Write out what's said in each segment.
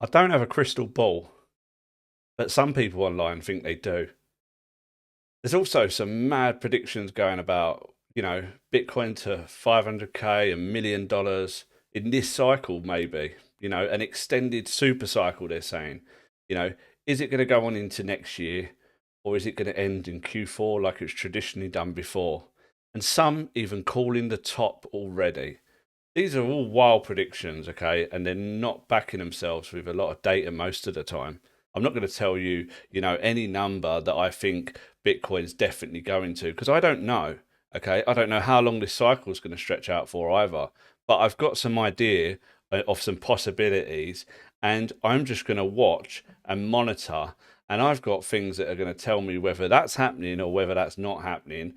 I don't have a crystal ball, but some people online think they do. There's also some mad predictions going about, Bitcoin to 500K, $1 million in this cycle, maybe, an extended super cycle, they're saying. You know, is it going to go on into next year or is it going to end in Q4 like it's traditionally done before? And some even calling the top already. These are all wild predictions, okay, and they're not backing themselves with a lot of data most of the time. I'm not going to tell you, any number that I think Bitcoin's definitely going to, because I don't know, okay? I don't know how long this cycle is going to stretch out for either, but I've got some idea of some possibilities, and I'm just going to watch and monitor, and I've got things that are going to tell me whether that's happening or whether that's not happening.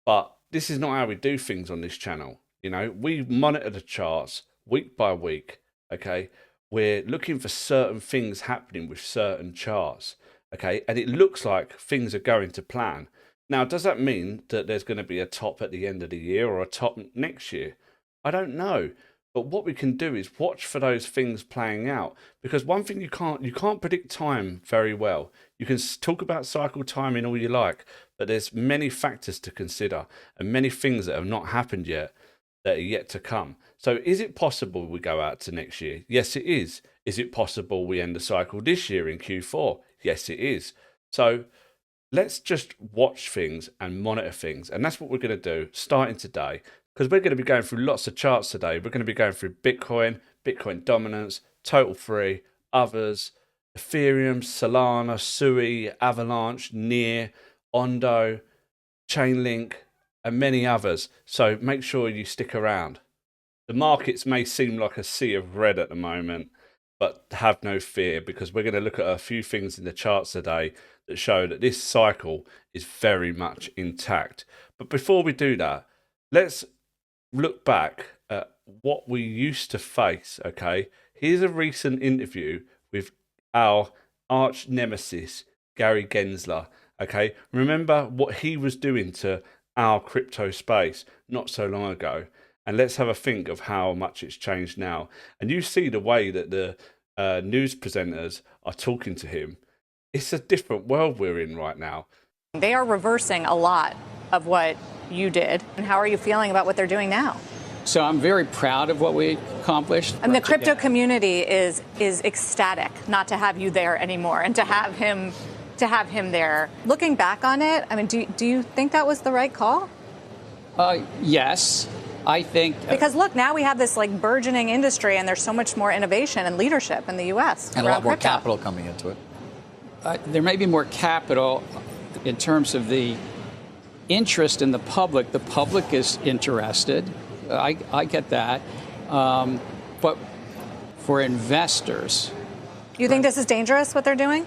But this is not how we do things on this channel. We monitor the charts week by week. Okay. We're looking for certain things happening with certain charts. Okay. And it looks like things are going to plan. Now, does that mean that there's going to be a top at the end of the year or a top next year? I don't know. But what we can do is watch for those things playing out, because one thing you can't predict time very well. You can talk about cycle timing all you like, but there's many factors to consider and many things that have not happened yet that are yet to come. So is it possible we go out to next year? Yes, it is. Is it possible we end the cycle this year in Q4? Yes, it is. So let's just watch things and monitor things. And that's what we're going to do starting today, because we're going to be going through lots of charts today. We're going to be going through Bitcoin, Bitcoin dominance, total free, others, Ethereum, Solana, Sui, Avalanche, Near, Ondo, Chainlink, and many others. So make sure you stick around. The markets may seem like a sea of red at the moment, but have no fear, because we're going to look at a few things in the charts today that show that this cycle is very much intact. But before we do that, let's look back at what we used to face, okay? Here's a recent interview with our arch nemesis, Gary Gensler, okay? Remember what he was doing to our crypto space not so long ago. And let's have a think of how much it's changed now. And you see the way that the news presenters are talking to him. It's a different world we're in right now. They are reversing a lot of what you did. And how are you feeling about what they're doing now? So I'm very proud of what we accomplished. And the crypto community is ecstatic not to have you there anymore and to have him there. Looking back on it, I mean, do you think that was the right call? Yes. I think because look, now we have this like burgeoning industry, and there's so much more innovation and leadership in the U.S. and a lot more crypto. capital coming into it. There may be more capital in terms of the interest in the public. The public is interested. I get that, but for investors, you think this is dangerous? What they're doing?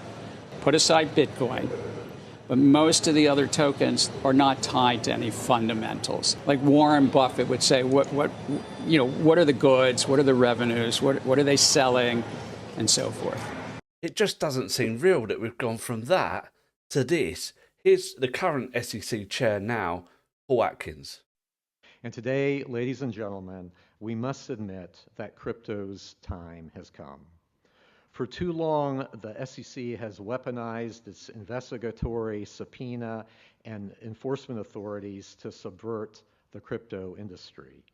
Put aside Bitcoin. But most of the other tokens are not tied to any fundamentals. Like Warren Buffett would say, what are the goods? What are the revenues? What are they selling? And so forth. It just doesn't seem real that we've gone from that to this. Here's the current SEC chair now, Paul Atkins. And today, ladies and gentlemen, we must admit that crypto's time has come. For too long, the SEC has weaponized its investigatory subpoena and enforcement authorities to subvert the crypto industry.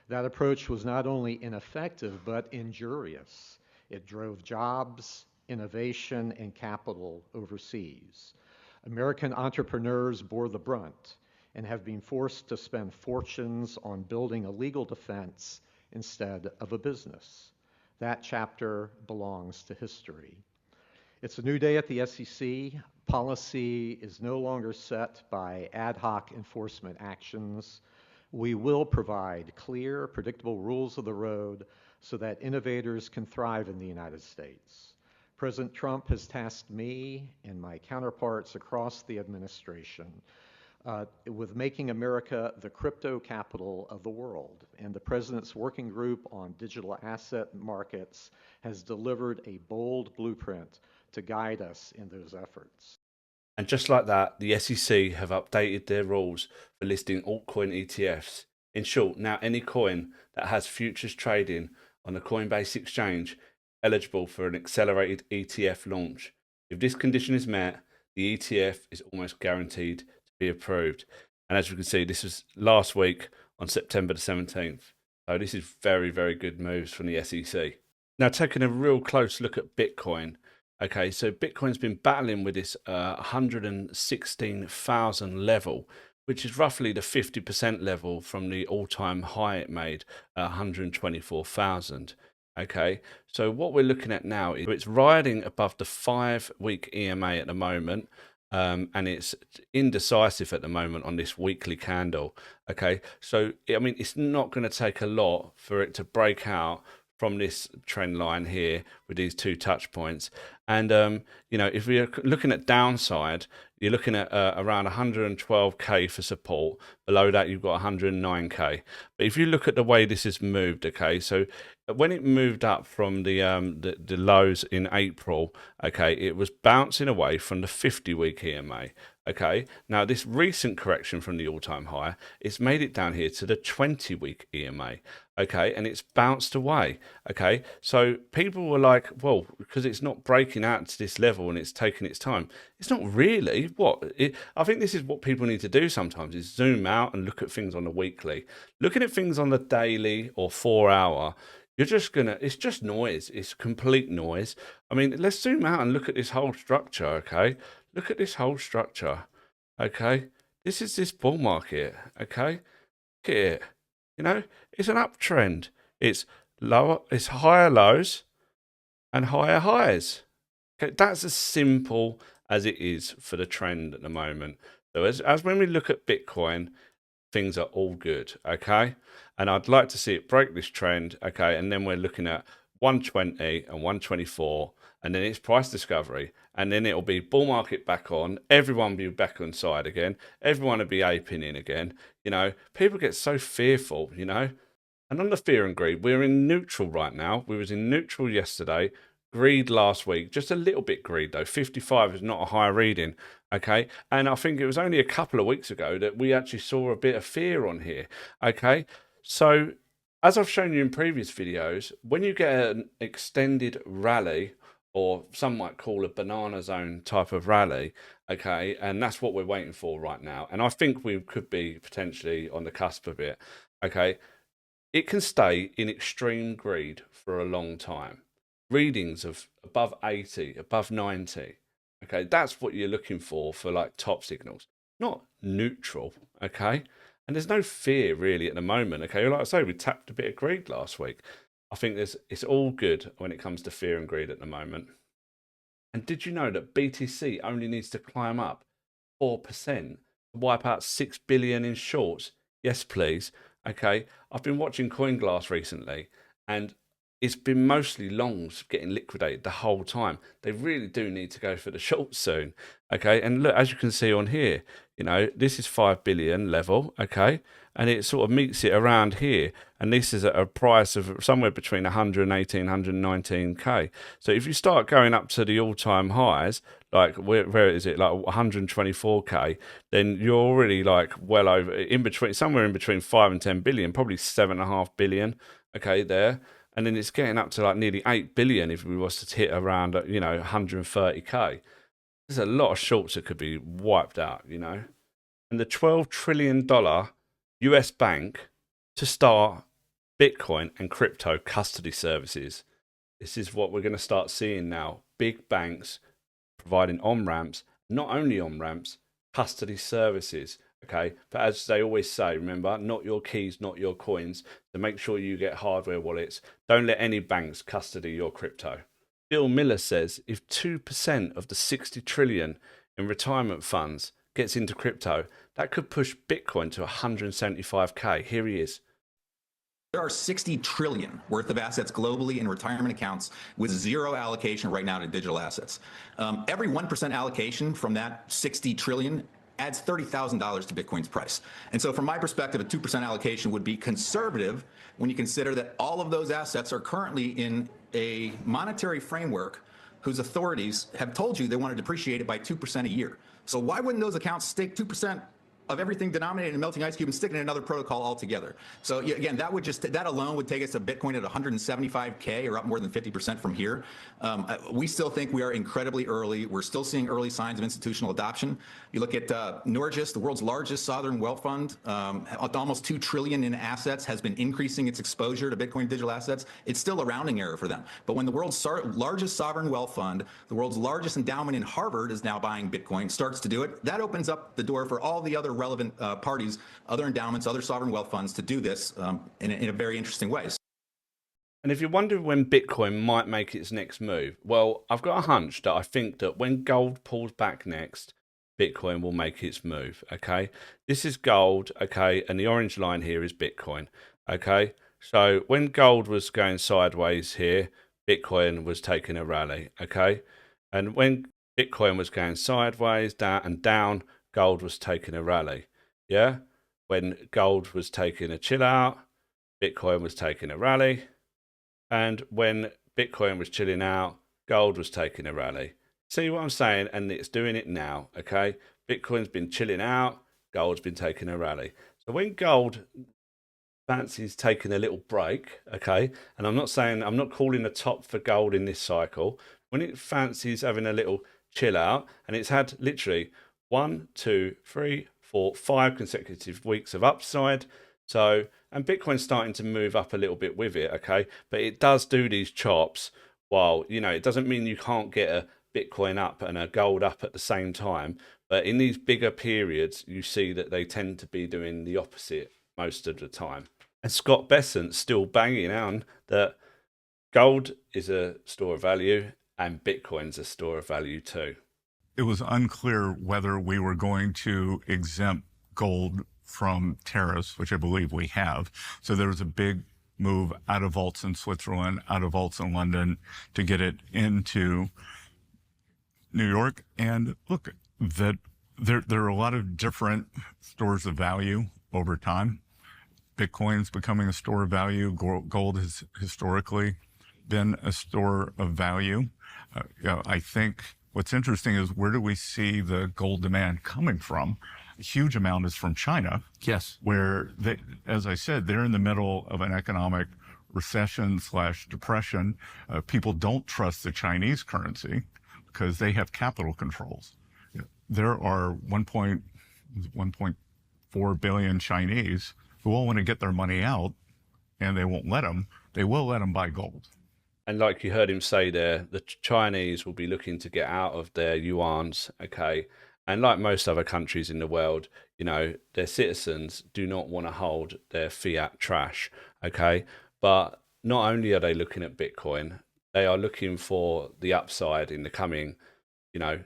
That approach was not only ineffective, but injurious. It drove jobs, innovation, and capital overseas. American entrepreneurs bore the brunt and have been forced to spend fortunes on building a legal defense instead of a business. That chapter belongs to history. It's a new day at the SEC. Policy is no longer set by ad hoc enforcement actions. We will provide clear, predictable rules of the road so that innovators can thrive in the United States. President Trump has tasked me and my counterparts across the administration with making America the crypto capital of the world. And the President's Working Group on Digital Asset Markets has delivered a bold blueprint to guide us in those efforts. And just like that, the SEC have updated their rules for listing altcoin ETFs. In short, now any coin that has futures trading on the Coinbase exchange eligible for an accelerated ETF launch. If this condition is met, the ETF is almost guaranteed to be approved. And as you can see, this was last week on September the 17th. So this is very, very good moves from the SEC. Now, taking a real close look at Bitcoin. Okay, so Bitcoin's been battling with this 116,000 level, which is roughly the 50% level from the all-time high it made, 124,000. Okay, so what we're looking at now is it's riding above the 5-week EMA at the moment, and it's indecisive at the moment on this weekly candle. Okay, so I mean, it's not going to take a lot for it to break out from this trend line here with these 2 touch points. And you know, if we're looking at downside, you're looking at around 112k for support. Below that, you've got 109k. But if you look at the way this has moved, okay, so when it moved up from the lows in April, okay, it was bouncing away from the 50-week EMA. Okay, now this recent correction from the all-time high, it's made it down here to the 20-week EMA. Okay, and it's bounced away. Okay, so people were like, well, because it's not breaking out to this level and it's taking its time. It's not really. I think this is what people need to do sometimes, is zoom out and look at things on the weekly. Looking at things on the daily or 4-hour, you're just gonna, it's just noise. It's complete noise. I mean, let's zoom out and look at this whole structure, okay? Look at this whole structure, okay? This is this bull market, okay? Look at it. You know, it's an uptrend. It's lower, it's higher lows and higher highs. Okay, that's as simple as it is for the trend at the moment. So as when we look at Bitcoin, things are all good, okay? And I'd like to see it break this trend, okay? And then we're looking at 120 and 124, and then it's price discovery, and then it'll be bull market back on. Everyone will be back on side again. Everyone will be aping in again. You know, people get so fearful, you know. And on the fear and greed, we're in neutral right now. We was in neutral yesterday. Greed last week, just a little bit greed though. 55 is not a high reading, okay? And I think it was only a couple of weeks ago that we actually saw a bit of fear on here, okay? So as I've shown you in previous videos, when you get an extended rally, or some might call a banana zone type of rally, okay, and that's what we're waiting for right now. And I think we could be potentially on the cusp of it, okay? It can stay in extreme greed for a long time. Readings of above 80, above 90, okay, that's what you're looking for like top signals, not neutral, okay? And there's no fear really at the moment, okay? Like I say, we tapped a bit of greed last week. I think it's all good when it comes to fear and greed at the moment. And did you know that BTC only needs to climb up 4% to wipe out 6 billion in shorts? Yes, please. Okay, I've been watching CoinGlass recently, and it's been mostly longs getting liquidated the whole time. They really do need to go for the shorts soon. Okay, and look, as you can see on here, you know, this is 5 billion level, okay, and it sort of meets it around here, and this is at a price of somewhere between 118, 119k. So if you start going up to the all-time highs, like where is it, like 124k, then you're already like well over, in between, somewhere in between 5 and 10 billion, probably 7.5 billion, okay, there. And then it's getting up to like nearly 8 billion if we was to hit around, you know, 130k. There's a lot of shorts that could be wiped out, you know. And the $12 trillion US bank to start Bitcoin and crypto custody services. This is what we're going to start seeing now. Big banks providing on-ramps, not only on-ramps, custody services. Okay, but as they always say, remember, not your keys, not your coins. So make sure you get hardware wallets. Don't let any banks custody your crypto. Bill Miller says if 2% of the 60 trillion in retirement funds gets into crypto, that could push Bitcoin to 175k. Here he is. There are 60 trillion worth of assets globally in retirement accounts with zero allocation right now to digital assets. Every 1% allocation from that 60 trillion adds $30,000 to Bitcoin's price. And so from my perspective, a 2% allocation would be conservative when you consider that all of those assets are currently in a monetary framework whose authorities have told you they want to depreciate it by 2% a year. So why wouldn't those accounts stake 2% of everything denominated in a melting ice cube and stick it in another protocol altogether. So again, that alone would take us to Bitcoin at 175K, or up more than 50% from here. We still think we are incredibly early. We're still seeing early signs of institutional adoption. You look at Norges, the world's largest sovereign wealth fund, almost $2 trillion in assets, has been increasing its exposure to Bitcoin digital assets. It's still a rounding error for them. But when the world's largest sovereign wealth fund, the world's largest endowment in Harvard is now buying Bitcoin, starts to do it, that opens up the door for all the other relevant parties, other endowments, other sovereign wealth funds to do this in a very interesting way. And if you're wondering when Bitcoin might make its next move, well, I've got a hunch that I think that when gold pulls back next, Bitcoin will make its move, okay? This is gold, okay, and the orange line here is Bitcoin, okay? So when gold was going sideways here, Bitcoin was taking a rally, okay? And when Bitcoin was going sideways, down, gold was taking a rally, yeah? When gold was taking a chill out, Bitcoin was taking a rally. And when Bitcoin was chilling out, gold was taking a rally. See what I'm saying? And it's doing it now, okay? Bitcoin's been chilling out, gold's been taking a rally. So when gold fancies taking a little break, okay? And I'm not calling a top for gold in this cycle. When it fancies having a little chill out, and it's had literally 1, 2, 3, 4, 5 consecutive weeks of upside. So, and Bitcoin's starting to move up a little bit with it, okay? But it does do these chops while, you know, it doesn't mean you can't get a Bitcoin up and a gold up at the same time. But in these bigger periods, you see that they tend to be doing the opposite most of the time. And Scott Bessant's still banging on that gold is a store of value and Bitcoin's a store of value too. It was unclear whether we were going to exempt gold from tariffs, which I believe we have. So there was a big move out of vaults in Switzerland, out of vaults in London to get it into New York. And look, that there are a lot of different stores of value over time. Bitcoin's becoming a store of value. Gold has historically been a store of value. I think what's interesting is, where do we see the gold demand coming from? A huge amount is from China. Yes. Where, they, as I said, they're in the middle of an economic recession / depression. People don't trust the Chinese currency because they have capital controls. There are 1.4 billion Chinese who all want to get their money out, and they won't let them. They will let them buy gold. And like you heard him say there, the Chinese will be looking to get out of their yuans, okay? And like most other countries in the world, you know, their citizens do not want to hold their fiat trash, okay? But not only are they looking at Bitcoin, they are looking for the upside in the coming,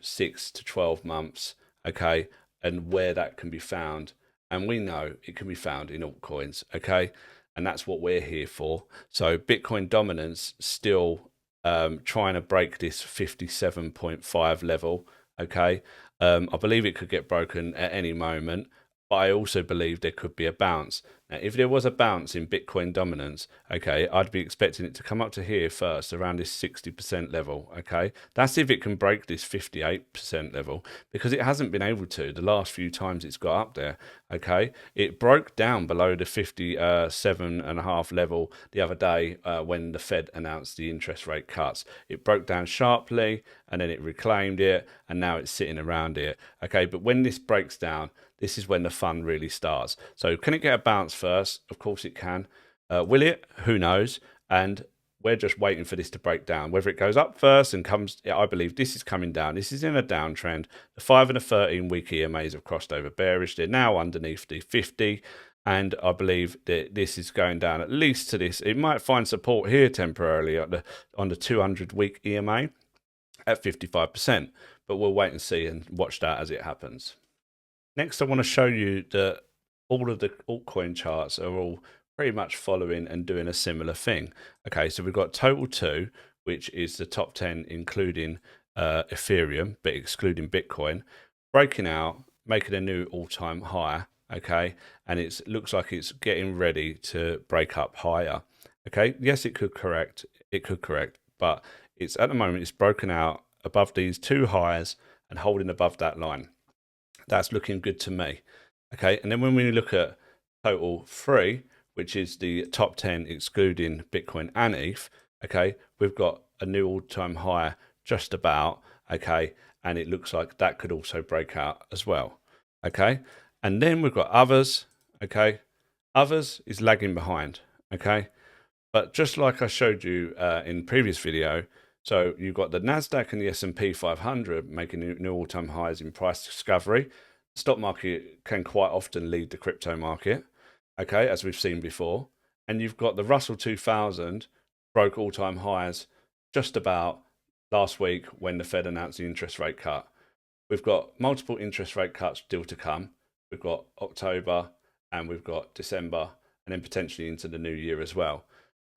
6 to 12 months, okay? And where that can be found. And we know it can be found in altcoins, okay? And that's what we're here for. So Bitcoin dominance still trying to break this 57.5 level, okay? I believe it could get broken at any moment, but I also believe there could be a bounce. Now, if there was a bounce in Bitcoin dominance, okay, I'd be expecting it to come up to here first, around this 60% level, okay? That's if it can break this 58% level, because it hasn't been able to the last few times it's got up there, okay? It broke down below the 57.5 level the other day when the Fed announced the interest rate cuts. It broke down sharply, and then it reclaimed it, and now it's sitting around it, okay? But when this breaks down, this is when the fun really starts. So can it get a bounce first? Of course it can. Will it? Who knows? And we're just waiting for this to break down. Whether it goes up first and comes, I believe this is coming down. This is in a downtrend. The 5 and the 13-week EMAs have crossed over bearish. They're now underneath the 50. And I believe that this is going down at least to this. It might find support here temporarily on the 200-week EMA at 55%. But we'll wait and see and watch that as it happens. Next, I want to show you that all of the altcoin charts are all pretty much following and doing a similar thing. Okay, so we've got total 2, which is the top 10, including Ethereum, but excluding Bitcoin, breaking out, making a new all-time high. Okay, and it looks like it's getting ready to break up higher. Okay, yes, it could correct, but it's at the moment it's broken out above these 2 highs and holding above that line. That's looking good to me. Okay, and then when we look at total 3, which is the top 10 excluding Bitcoin and ETH, okay, we've got a new all-time high just about, okay, and it looks like that could also break out as well, okay. And then we've got others, okay. Others is lagging behind, okay. But just like I showed you in previous video, so you've got the Nasdaq and the S&P 500 making new all-time highs in price discovery. The stock market can quite often lead the crypto market, okay, as we've seen before. And you've got the Russell 2000 broke all-time highs just about last week when the Fed announced the interest rate cut. We've got multiple interest rate cuts still to come. We've got October and we've got December and then potentially into the new year as well.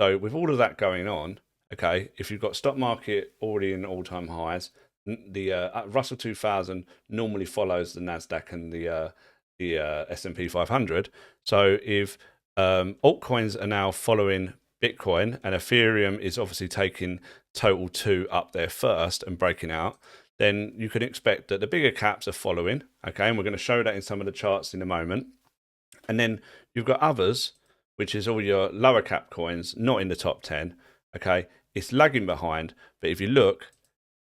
So with all of that going on, okay, if you've got stock market already in all-time highs, the Russell 2000 normally follows the Nasdaq and the S&P 500. So if altcoins are now following Bitcoin and Ethereum is obviously taking total 2 up there first and breaking out, then you can expect that the bigger caps are following, okay, and we're going to show that in some of the charts in a moment. And then you've got others, which is all your lower cap coins, not in the top 10, okay, it's lagging behind, but if you look,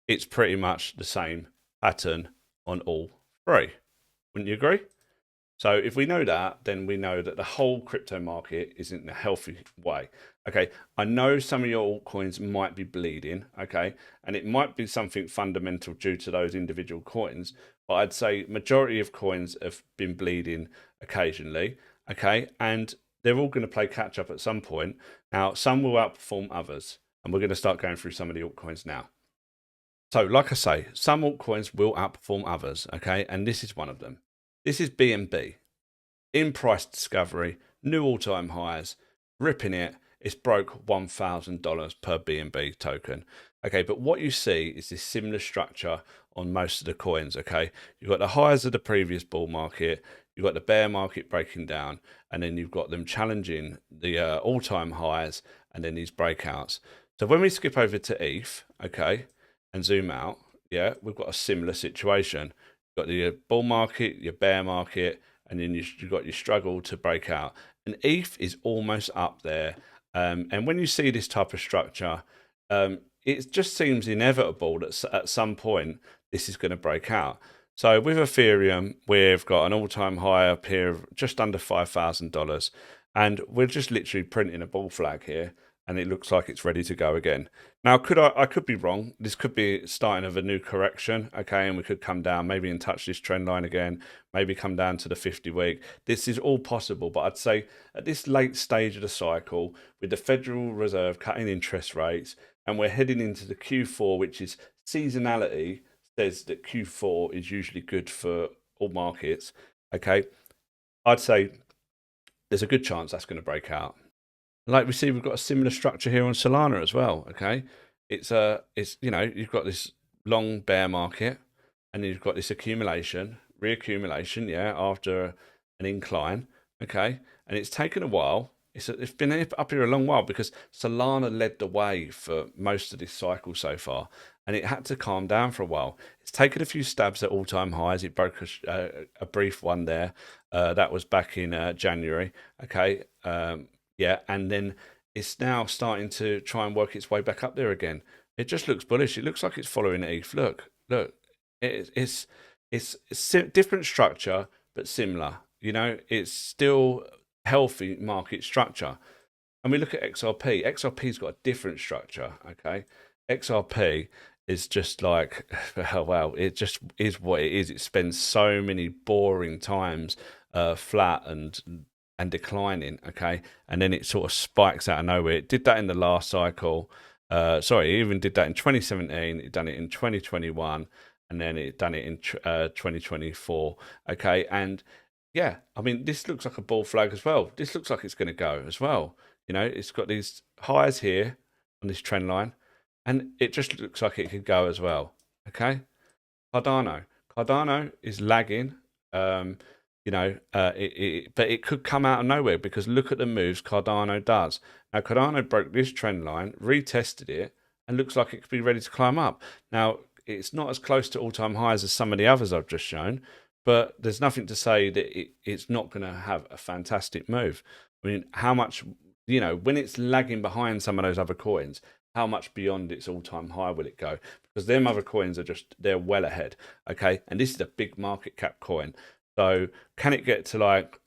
it's pretty much the same pattern on all 3. Wouldn't you agree? So if we know that, then we know that the whole crypto market is in a healthy way. Okay, I know some of your altcoins might be bleeding, okay, and it might be something fundamental due to those individual coins, but I'd say majority of coins have been bleeding occasionally, okay, and they're all going to play catch up at some point. Now, some will outperform others, and we're going to start going through some of the altcoins now. So, like I say, some altcoins will outperform others, okay, and this is one of them. This is BNB. In price discovery, new all-time highs, ripping it. It's broke $1,000 per BNB token. Okay, but what you see is this similar structure on most of the coins, okay? You've got the highs of the previous bull market, you've got the bear market breaking down, and then you've got them challenging the all-time highs and then these breakouts. So when we skip over to ETH, okay, and zoom out, yeah, we've got a similar situation. You've got the bull market, your bear market, and then you've got your struggle to break out. And ETH is almost up there. And when you see this type of structure, it just seems inevitable that at some point this is going to break out. So with Ethereum, we've got an all-time high up here of just under $5,000. And we're just literally printing a bull flag here. And it looks like it's ready to go again. Now, I could be wrong. This could be starting of a new correction, okay, and we could come down, maybe and touch this trend line again, maybe come down to the 50-week. This is all possible, but I'd say at this late stage of the cycle, with the Federal Reserve cutting interest rates, and we're heading into the Q4, which is seasonality, says that Q4 is usually good for all markets, okay, I'd say there's a good chance that's going to break out. Like we see, we've got a similar structure here on Solana as well. Okay, it's you know, you've got this long bear market, and you've got this accumulation, reaccumulation, yeah, after an incline. Okay, and it's taken a while. It's been up here a long while because Solana led the way for most of this cycle so far, and it had to calm down for a while. It's taken a few stabs at all-time highs. It broke a brief one there. That was back in January. Okay. Yeah, and then it's now starting to try and work its way back up there again. It just looks bullish. It looks like it's following ETH. Look, it's different structure but similar. You know, it's still healthy market structure. And we look at XRP. XRP's got a different structure. Okay, XRP is just like, oh wow, it just is what it is. It spends so many boring times flat and declining, okay, and then it sort of spikes out of nowhere. It did that in the last cycle. It even did that in 2017. It done it in 2021, and then it done it in 2024. Okay, and yeah, I mean, this looks like a bull flag as well. This looks like it's going to go as well. You know, it's got these highs here on this trend line, and it just looks like it could go as well. Okay, Cardano is lagging. You know, but it could come out of nowhere because look at the moves Cardano does. Now, Cardano broke this trend line, retested it, and looks like it could be ready to climb up. Now, it's not as close to all-time highs as some of the others I've just shown, but there's nothing to say that it's not going to have a fantastic move. I mean, how much, you know, when it's lagging behind some of those other coins, how much beyond its all-time high will it go? Because them other coins are just, they're well ahead, okay? And this is a big market cap coin. So can it get to like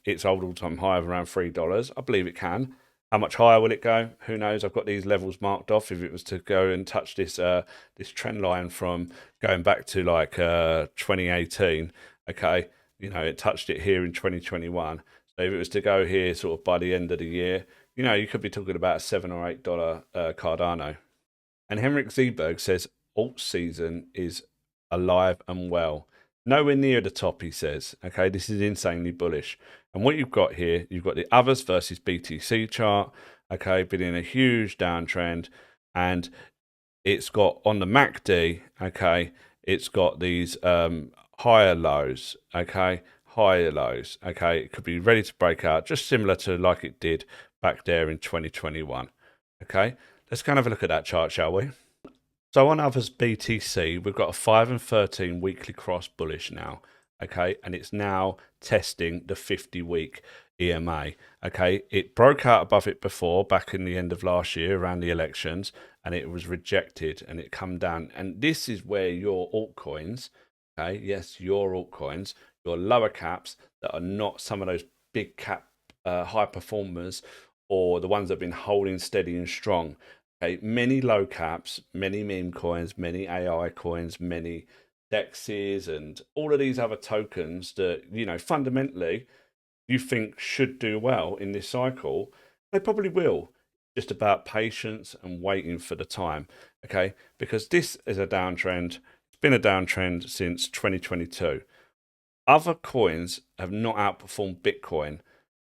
its old all-time high of around $3? I believe it can. How much higher will it go? Who knows? I've got these levels marked off. If it was to go and touch this this trend line from going back to like 2018, okay, you know, it touched it here in 2021. So if it was to go here sort of by the end of the year, you know, you could be talking about a $7 or $8 Cardano. And Henrik Zeberg says Altseason is alive and well. Nowhere near the top, he says. Okay, this is insanely bullish. And what you've got here, you've got the others versus BTC chart. Okay, been in a huge downtrend, and it's got on the MACD. Okay, it's got these higher lows. Okay, higher lows. Okay, it could be ready to break out, just similar to like it did back there in 2021. Okay, let's kind of have a look at that chart, shall we? So on others BTC, we've got a 5 and 13 weekly cross bullish now, okay, and it's now testing the 50-week EMA, okay. It broke out above it before, back in the end of last year around the elections, and it was rejected and it come down. And this is where your altcoins, okay, yes, your altcoins, your lower caps that are not some of those big cap high performers, or the ones that have been holding steady and strong. Okay, many low caps, many meme coins, many AI coins, many DEXs, and all of these other tokens that, you know, fundamentally you think should do well in this cycle, they probably will. Just about patience and waiting for the time, okay? Because this is a downtrend. It's been a downtrend since 2022. Other coins have not outperformed Bitcoin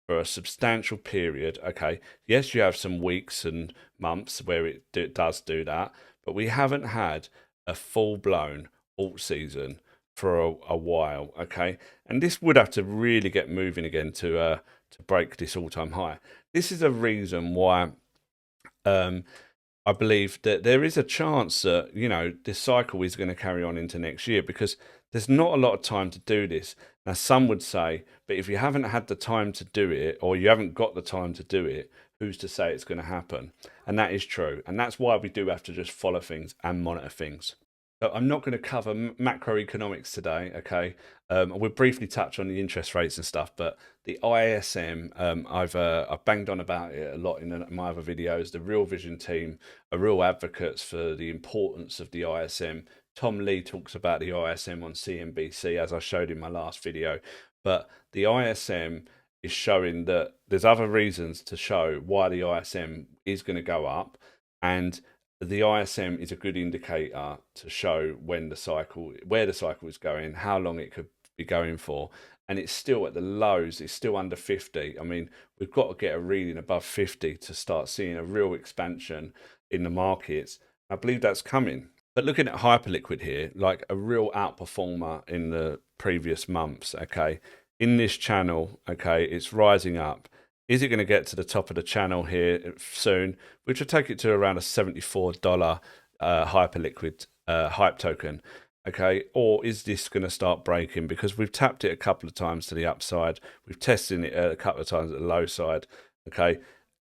for a substantial period, okay? Yes, you have some weeks and months where it does do that, but we haven't had a full-blown alt season for a while, okay? And this would have to really get moving again to break this all-time high. This is a reason why I believe that there is a chance that, you know, this cycle is going to carry on into next year, because there's not a lot of time to do this. Now, some would say, but if you haven't had the time to do it, or you haven't got the time to do it, who's to say it's going to happen? And that is true. And that's why we do have to just follow things and monitor things. So I'm not going to cover macroeconomics today, okay? We'll briefly touch on the interest rates and stuff, but the ISM, I've banged on about it a lot in my other videos. The Real Vision team are real advocates for the importance of the ISM. Tom Lee talks about the ISM on CNBC, as I showed in my last video. But the ISM is showing that there's other reasons to show why the ISM is going to go up, and the ISM is a good indicator to show when the cycle, where the cycle is going, how long it could be going for. And it's still at the lows, it's still under 50. I mean, we've got to get a reading above 50 to start seeing a real expansion in the markets. I believe that's coming. But looking at Hyperliquid here, like a real outperformer in the previous months, okay? In this channel, okay, it's rising up. Is it going to get to the top of the channel here soon? Which will take it to around a $74 Hyperliquid hype token, okay? Or is this going to start breaking? Because we've tapped it a couple of times to the upside. We've tested it a couple of times at the low side, okay?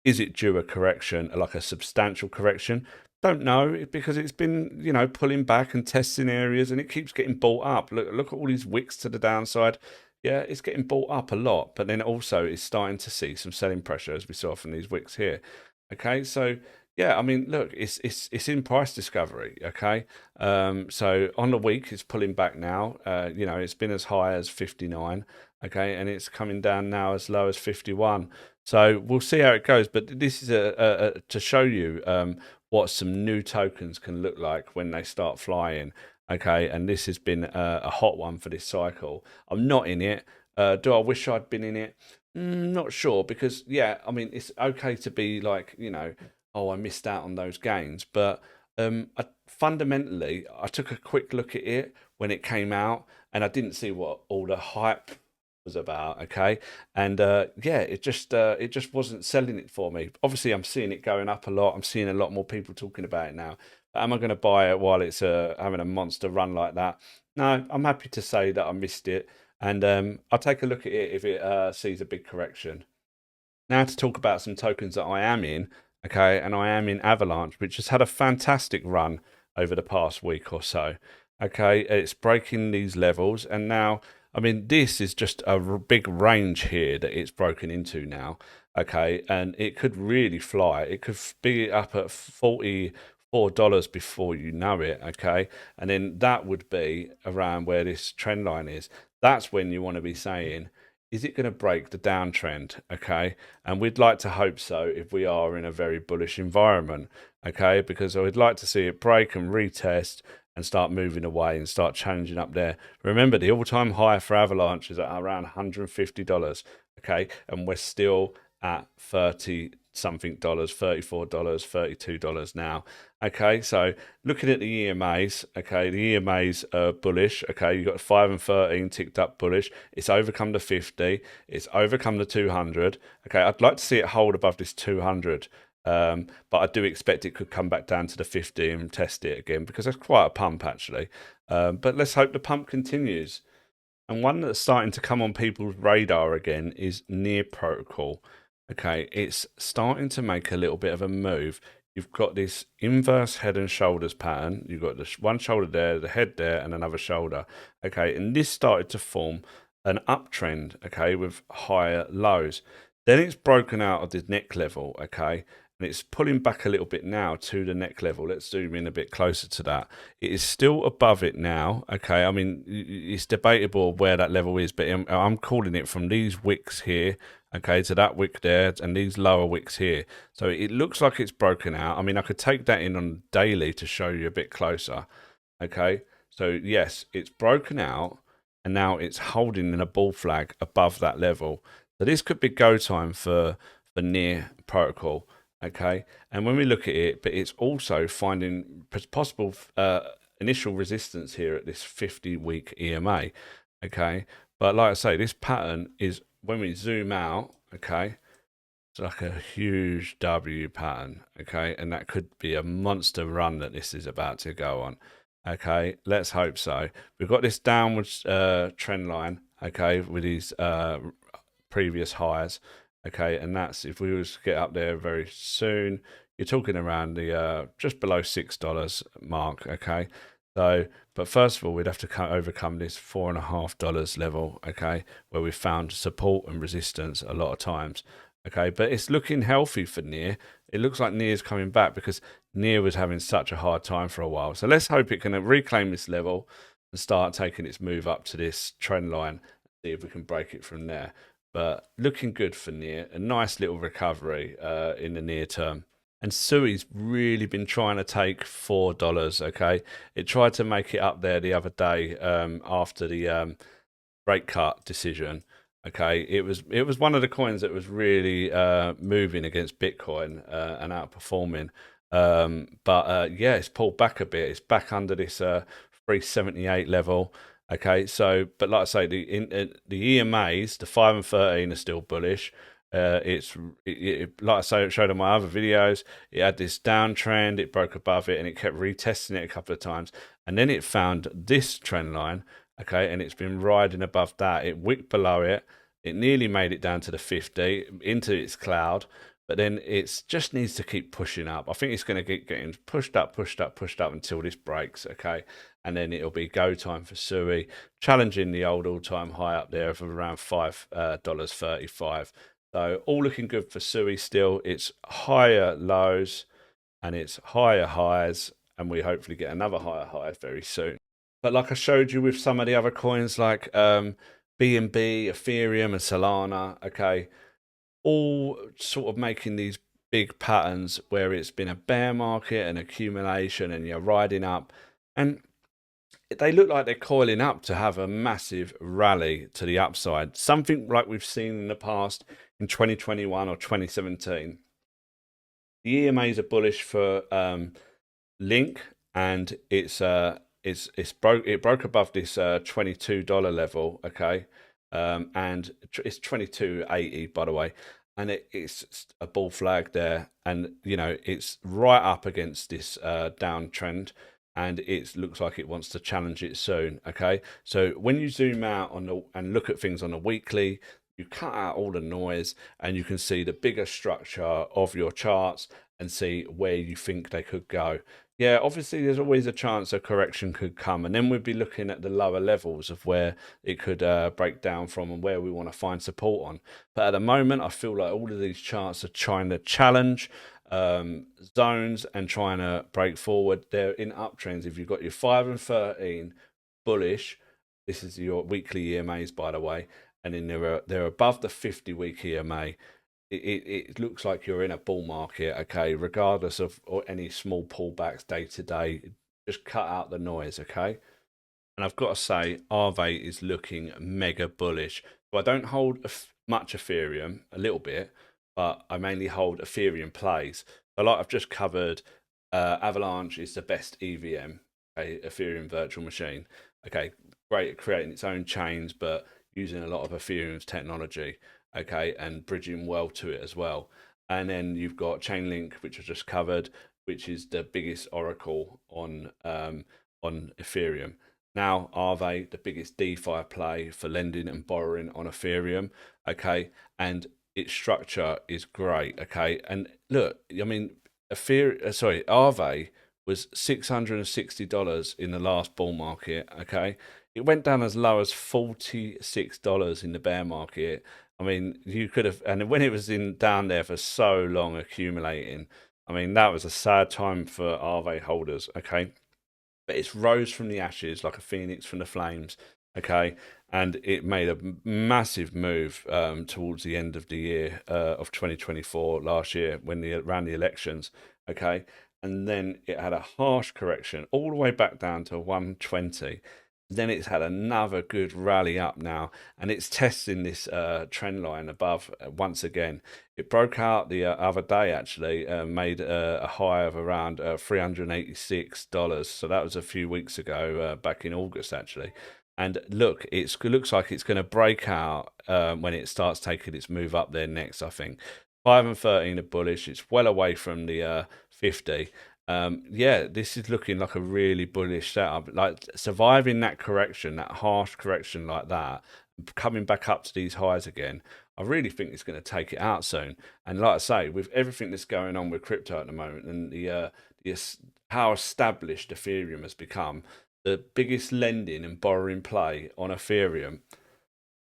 Is it due a correction, like a substantial correction? Don't know, because it's been, you know, pulling back and testing areas, and it keeps getting bought up. Look at all these wicks to the downside. Yeah, it's getting bought up a lot, but then also it's starting to see some selling pressure, as we saw from these wicks here. Okay, so yeah, I mean, look, it's in price discovery. Okay, so on the week it's pulling back now. You know, it's been as high as 59. Okay, and it's coming down now as low as 51. So we'll see how it goes. But this is to show you what some new tokens can look like when they start flying. Okay, and this has been a hot one for this cycle. I'm not in it. Do I wish I'd been in it? Not sure, because yeah, I mean, it's okay to be like, you know, oh, I missed out on those gains, but fundamentally, I took a quick look at it when it came out, and I didn't see what all the hype was about. Okay, and yeah, it just wasn't selling it for me. Obviously, I'm seeing it going up a lot. I'm seeing a lot more people talking about it now. Am I going to buy it while it's having a monster run like that? No, I'm happy to say that I missed it, and I'll take a look at it if it sees a big correction. Now to talk about some tokens that I am in, okay, and I am in Avalanche, which has had a fantastic run over the past week or so. Okay, it's breaking these levels, and now, I mean, this is just a big range here that it's broken into now. Okay, and it could really fly. It could be up at $44 before you know it. Okay, and then that would be around where this trend line is. That's when you want to be saying, is it going to break the downtrend? Okay, and we'd like to hope so if we are in a very bullish environment. Okay, because I would like to see it break and retest and start moving away and start challenging up there. Remember, the all-time high for Avalanche is at around $150. Okay, and we're still at 30 something dollars, $34, $32 now. Okay, so looking at the EMAs, okay, the EMAs are bullish. Okay, you've got 5 and 13 ticked up bullish. It's overcome the 50, it's overcome the 200. Okay, I'd like to see it hold above this 200. But I do expect it could come back down to the 50 and test it again, because that's quite a pump actually. But let's hope the pump continues. And one that's starting to come on people's radar again is Near Protocol. Okay, it's starting to make a little bit of a move. You've got this inverse head and shoulders pattern. You've got this one shoulder there, the head there, and another shoulder. Okay, and this started to form an uptrend, okay, with higher lows. Then it's broken out of the neck level, okay, and it's pulling back a little bit now to the neck level. Let's zoom in a bit closer to that. It is still above it now, okay. I mean, it's debatable where that level is, but I'm calling it from these wicks here, okay, to that wick there, and these lower wicks here. So it looks like it's broken out. I mean, I could take that in on daily to show you a bit closer, okay. So yes, it's broken out, and now it's holding in a bull flag above that level. So this could be go time for Near Protocol, okay. And when we look at it, but it's also finding possible initial resistance here at this 50-week EMA, okay. But like I say, this pattern is, when we zoom out, okay, it's like a huge W pattern, okay, and that could be a monster run that this is about to go on. Okay, let's hope so. We've got this downwards trend line, okay, with these previous highs, okay, and that's, if we was to get up there very soon, you're talking around the just below $6 mark, okay. So, but first of all, we'd have to overcome this $4.50 level, okay, where we found support and resistance a lot of times, okay. But it's looking healthy for Near. It looks like Near's coming back, because Near was having such a hard time for a while. So let's hope it can reclaim this level and start taking its move up to this trend line, see if we can break it from there. But looking good for Near, a nice little recovery in the near term. And Sui's really been trying to take $4, okay? It tried to make it up there the other day after the rate cut decision, okay? It was one of the coins that was really moving against Bitcoin and outperforming. Yeah, it's pulled back a bit. It's back under this 378 level. Okay, so, but like I say, the EMAs, the 5 and 13 are still bullish. Like I say, it showed on my other videos, it had this downtrend, it broke above it, and it kept retesting it a couple of times, and then it found this trend line, okay, and it's been riding above that. It wicked below it, it nearly made it down to the 50 into its cloud, but then it just needs to keep pushing up. I think it's going to keep getting pushed up until this breaks, okay? And then it'll be go time for Sui, challenging the old all-time high up there of around $5.35. So all looking good for Sui still. It's higher lows and it's higher highs, and we hopefully get another higher high very soon. But like I showed you with some of the other coins like BNB, Ethereum and Solana, okay, all sort of making these big patterns where it's been a bear market and accumulation and you're riding up, and they look like they're coiling up to have a massive rally to the upside, something like we've seen in the past in 2021 or 2017. The EMAs are bullish for Link, and it broke above this $22 level, okay, and it's $22.80 by the way, and it's a bull flag there, and you know it's right up against this downtrend, and it looks like it wants to challenge it soon. Okay, so when you zoom out on the and look at things on a weekly, you cut out all the noise and you can see the bigger structure of your charts and see where you think they could go. Yeah, obviously there's always a chance a correction could come, and then we'd be looking at the lower levels of where it could break down from and where we want to find support on. But at the moment, I feel like all of these charts are trying to challenge zones and trying to break forward. They're in uptrends. If you've got your 5 and 13 bullish, this is your weekly EMAs, by the way, and then they're above the 50-week EMA. It looks like you're in a bull market, okay, regardless of or any small pullbacks day to day. Just cut out the noise, okay? And I've got to say, Aave is looking mega bullish. So I don't hold much Ethereum, a little bit, but I mainly hold Ethereum plays. So like I've just covered, Avalanche is the best EVM, okay, Ethereum virtual machine. Okay, great at creating its own chains, but using a lot of Ethereum's technology. Okay, and bridging well to it as well. And then you've got Chainlink, which I just covered, which is the biggest oracle on Ethereum. Now Aave, the biggest DeFi play for lending and borrowing on Ethereum. Okay, and its structure is great. Okay, and look, I mean, Aave was $660 in the last bull market. Okay, it went down as low as $46 in the bear market. I mean, you could have, and when it was down there for so long accumulating, I mean, that was a sad time for Aave holders, okay? But it's rose from the ashes like a phoenix from the flames, okay? And it made a massive move towards the end of the year of 2024 last year when around the elections, okay? And then it had a harsh correction all the way back down to 120. Then it's had another good rally up now, and it's testing this trend line above once again. It broke out the other day, actually, made a high of around $386. So that was a few weeks ago, back in August, actually. And look, it looks like it's going to break out when it starts taking its move up there next, I think. 5 and 13 are bullish. It's well away from the 50. Yeah, this is looking like a really bullish setup. Like surviving that correction, that harsh correction like that, coming back up to these highs again, I really think it's going to take it out soon. And like I say, with everything that's going on with crypto at the moment and how established Ethereum has become, the biggest lending and borrowing play on Ethereum,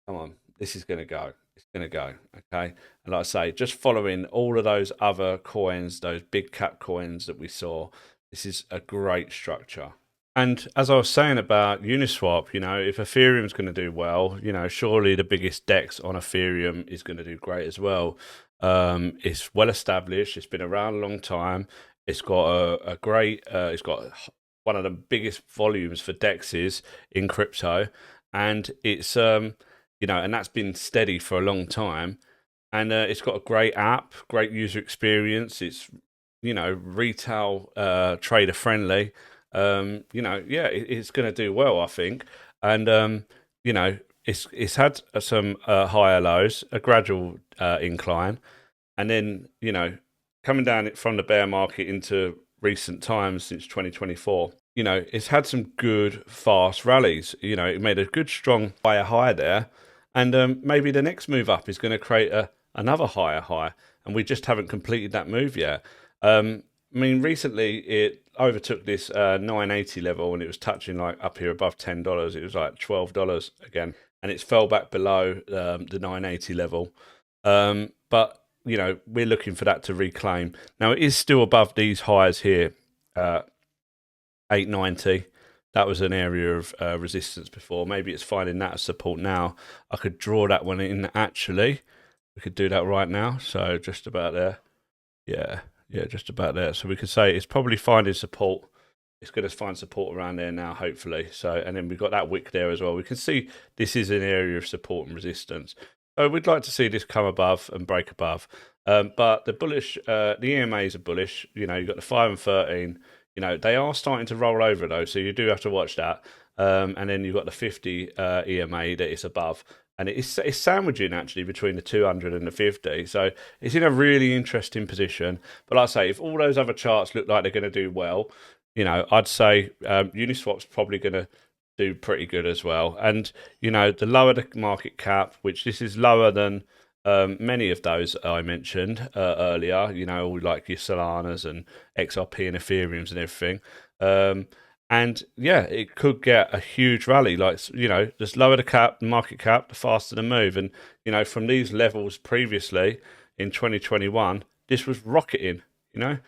come on, this is going to go. It's going to go, okay? And like I say, just following all of those other coins, those big cap coins that we saw, this is a great structure. And as I was saying about Uniswap, you know, if Ethereum's going to do well, you know, surely the biggest DEX on Ethereum is going to do great as well. It's well established. It's been around a long time. It's got a great, it's got one of the biggest volumes for DEXs in crypto. And it's, you know, and that's been steady for a long time. And it's got a great app, great user experience. It's, you know, retail trader friendly. You know, yeah, it's going to do well, I think. And, you know, it's had some higher lows, a gradual incline. And then, you know, coming down from the bear market into recent times since 2024, you know, it's had some good, fast rallies. You know, it made a good, strong higher high there. And maybe the next move up is going to create another higher high. And we just haven't completed that move yet. I mean, recently it overtook this 980 level and it was touching like up here above $10. It was like $12 again. And it's fell back below the 980 level. But, you know, we're looking for that to reclaim. Now, it is still above these highs here, 890. That was an area of resistance before. Maybe it's finding that as support now. I could draw that one in, actually. We could do that right now. So just about there. Yeah, just about there. So we could say it's probably finding support. It's going to find support around there now, hopefully. So, and then we've got that wick there as well. We can see this is an area of support and resistance. So we'd like to see this come above and break above. But the bullish, the EMAs are bullish. You know, you've got the 5 and 13. You know, they are starting to roll over though, so you do have to watch that. And then you've got the 50 EMA that is above. and it's sandwiching actually between the 200 and the 50. So it's in a really interesting position. But like I say, if all those other charts look like they're going to do well, you know, I'd say Uniswap's probably going to do pretty good as well. And you know, the lower the market cap, which this is lower than many of those I mentioned earlier, you know, all like your Solanas and XRP and Ethereums and everything. And yeah, it could get a huge rally. Like, you know, just lower the market cap, the faster the move. And, you know, from these levels previously in 2021, this was rocketing, you know.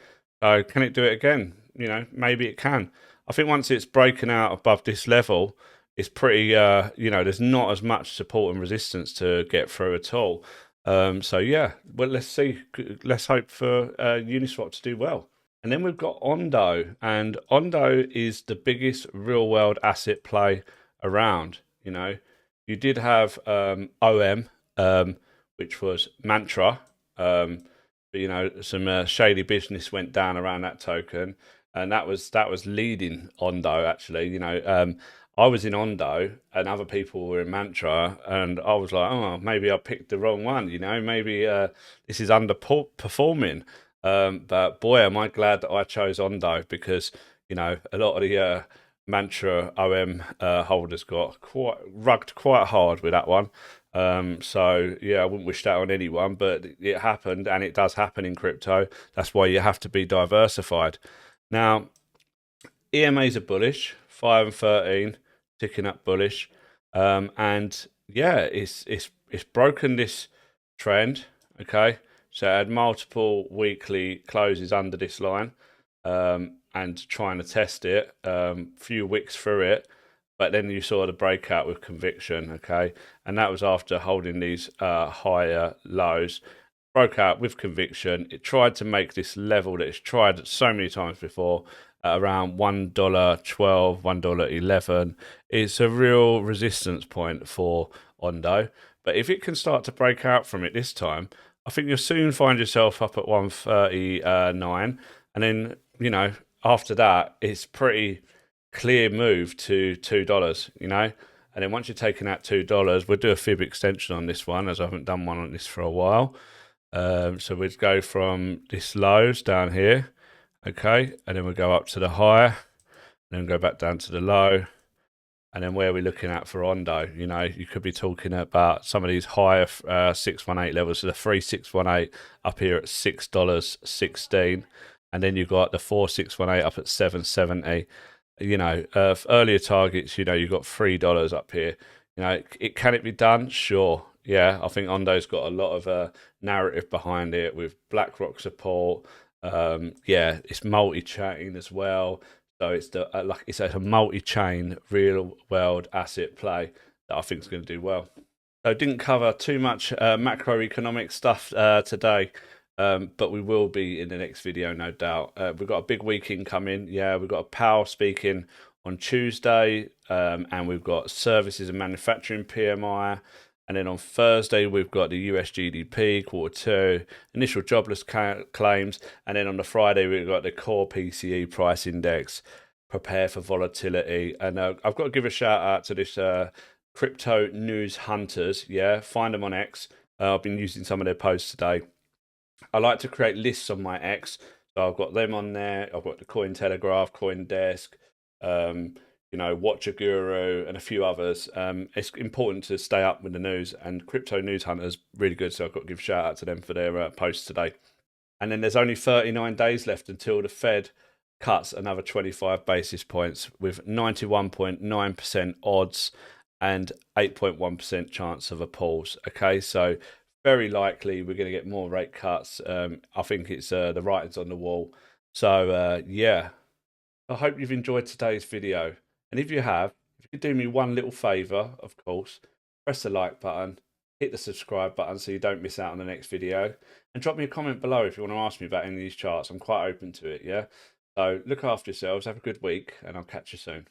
So can it do it again? You know, maybe it can. I think once it's broken out above this level, it's pretty, you know, there's not as much support and resistance to get through at all. So yeah, well, let's see. Let's hope for Uniswap to do well. And then we've got Ondo, and Ondo is the biggest real world asset play around. You know, you did have OM, which was Mantra, but you know, some shady business went down around that token, and that was leading Ondo actually. You know, I was in Ondo and other people were in Mantra, and I was like, oh, maybe I picked the wrong one. You know, maybe this is underperforming. But boy, am I glad that I chose Ondo, because, you know, a lot of the Mantra OM holders got rugged quite hard with that one. So yeah, I wouldn't wish that on anyone, but it happened, and it does happen in crypto. That's why you have to be diversified. Now, EMAs are bullish, 5 and 13, ticking up bullish, and yeah, it's broken this trend. Okay. So I had multiple weekly closes under this line, and trying to test it, few wicks through it, but then you saw the breakout with conviction, okay? And that was after holding these higher lows. Broke out with conviction. It tried to make this level that it's tried so many times before, around $1.12, $1.11. It's a real resistance point for Ondo. But if it can start to break out from it this time, I think you'll soon find yourself up at 139, and then, you know, after that, it's pretty clear move to $2, you know, and then once you're taking out $2, we'll do a fib extension on this one, as I haven't done one on this for a while. So we'd go from this lows down here, okay, and then we'll go up to the high, and then go back down to the low. And then where we're looking at for Ondo, you know, you could be talking about some of these higher 618 levels. So the 3618 up here at $6.16, and then you've got the 4618 up at $7.70. You know, earlier targets, you know, you've got $3 up here. You know, can it be done? Sure. Yeah, I think Ondo's got a lot of narrative behind it with BlackRock support. Yeah, it's multi-chain as well. So it's it's a multi-chain, real-world asset play that I think is going to do well. So didn't cover too much macroeconomic stuff today, but we will be in the next video, no doubt. We've got a big weekend coming. Yeah, we've got Powell speaking on Tuesday, and we've got services and manufacturing PMI. And then on Thursday, we've got the US GDP, quarter 2, initial jobless claims. And then on the Friday, we've got the core PCE price index, prepare for volatility. And I've got to give a shout out to this crypto news hunters. Yeah, find them on X. I've been using some of their posts today. I like to create lists on my X. So I've got them on there. I've got the Cointelegraph, CoinDesk, you know, Watcher Guru, and a few others. It's important to stay up with the news, and Crypto News Hunters really good, so I've got to give a shout out to them for their posts today. And then there's only 39 days left until the Fed cuts another 25 basis points, with 91.9% odds and 8.1% chance of a pause. Okay, so very likely we're going to get more rate cuts. I think it's the writing's on the wall. So yeah, I hope you've enjoyed today's video. And if you have, if you could do me one little favour, of course, press the like button, hit the subscribe button so you don't miss out on the next video, and drop me a comment below if you want to ask me about any of these charts. I'm quite open to it, yeah? So look after yourselves, have a good week, and I'll catch you soon.